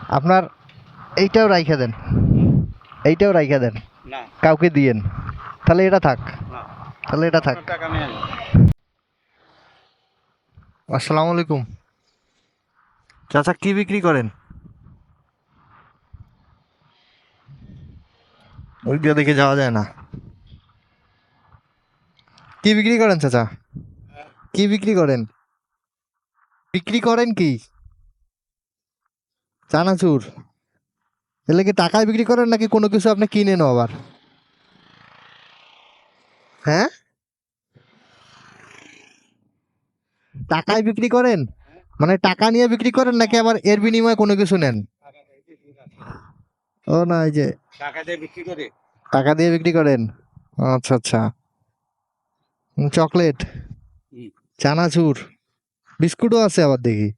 আপনার এইটাও রাইখা দেন, এইটাও রাইখা দেন, না কাউকে দিয়েন, তাহলে এটা থাক, না তাহলে এটা থাক। আপনার টাকা নেন। আসসালামু আলাইকুম চাচা, কি বিক্রি করেন? ওই দিয়ে দেখে যাওয়া যায় না। কি বিক্রি করেন চাচা? কি বিক্রি করেন? বিক্রি করেন কি? চানাচুর? এলে কি টাকায় বিক্রি করেন নাকি কোনো কিছু আপনি কিনেন আবার? হ্যাঁ, টাকায় বিক্রি করেন? মানে টাকা নিয়ে বিক্রি করেন নাকি আবার এর বিনিময়ে কোনো কিছু নেন? ও না, এই যে টাকা দিয়ে বিক্রি করে। টাকা দিয়ে বিক্রি করেন। আচ্ছা আচ্ছা। চকলেট, হুম। চানাচুর, বিস্কুটও আছে আবার দেখি।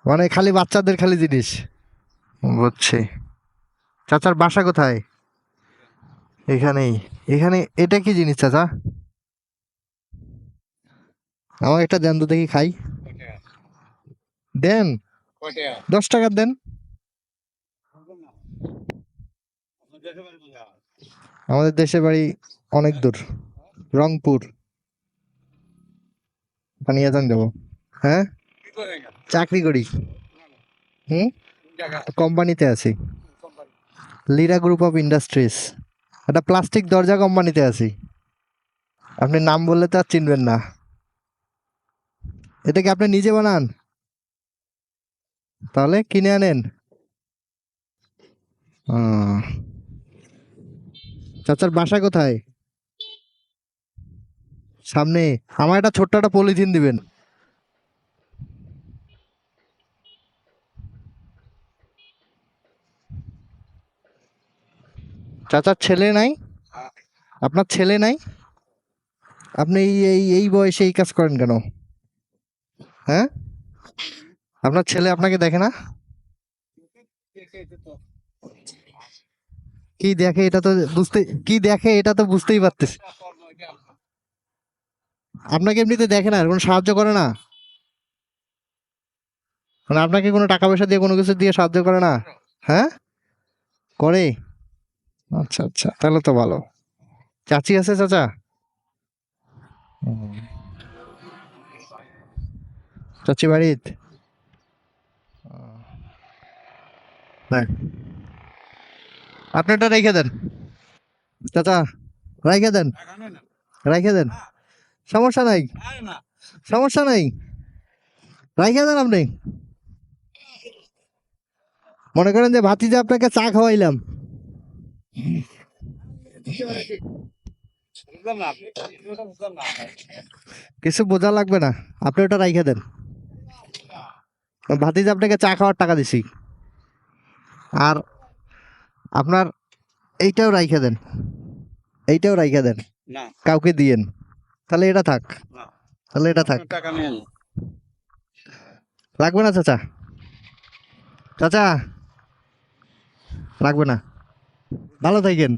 মানে খালি বাচ্চাদের খালি জিনিস। বুঝছি। চাচার বাসা কোথায়? এখানেই। এখানে এটা কি জিনিস চাচা? আমার একটা দেন তো দেখি খাই। দেন, 10 টাকার দেন। আমাদের দেশের বাড়ি অনেক দূর, রংপুর। পানিয়াজান যাবো। হ্যাঁ, চাকরি করি। হুম, কোম্পানিতে আছি, লিরা গ্রুপ অফ ইন্ডাস্ট্রিজ। একটা প্লাস্টিক দরজা কোম্পানিতে আছি। আপনি নাম বললে তো আর চিনবেন না। এটা কি আপনি নিজে বানান? তাহলে কিনে আনেন। আহ, চাচার বাসা কোথায়? সামনে। আমার একটা ছোট্ট একটা পলিথিন দিবেন। চাচার ছেলে নাই? আপনার ছেলে নাই? আপনি এই এই এই বয়সে এই কাজ করেন কেন? হ্যাঁ, আপনার ছেলে আপনাকে দেখে না? কি দেখে এটা তো বুঝতে, কি দেখে এটা তো বুঝতেই পারতেছি। আপনাকে এমনিতে দেখে না, কোনো সাহায্য করে না? মানে আপনাকে কোনো টাকা পয়সা দিয়ে কোনো কিছু দিয়ে সাহায্য করে না? হ্যাঁ, করে। আচ্ছা আচ্ছা, তাহলে তো ভালো। চাচি আছে চাচা? হুম। চাচি বাড়িতে? হ্যাঁ, আপনি এটা রেখে দেন চাচা, রেখে দেন, রেখে দেন, সমস্যা নাই, সমস্যা নাই, রেখে দেন আপনি। মনে করেন যে ভাতিজা আপনাকে চা খাওয়াইলাম, কিছু বোঝা লাগবে না, আপনি ওটা রেখে দেন। ভাতিজা আপনাকে চা খাওয়ার টাকা দিছি। আর আপনার এইটাও রেখে দেন, এইটাও রেখে দেন, না কাউকে দিয়েন, তাহলে এটা থাক, না তাহলে এটা থাক। আপনার টাকা নেন। লাগবে না চাচা, চাচা লাগবে না, ভালো থাকেন।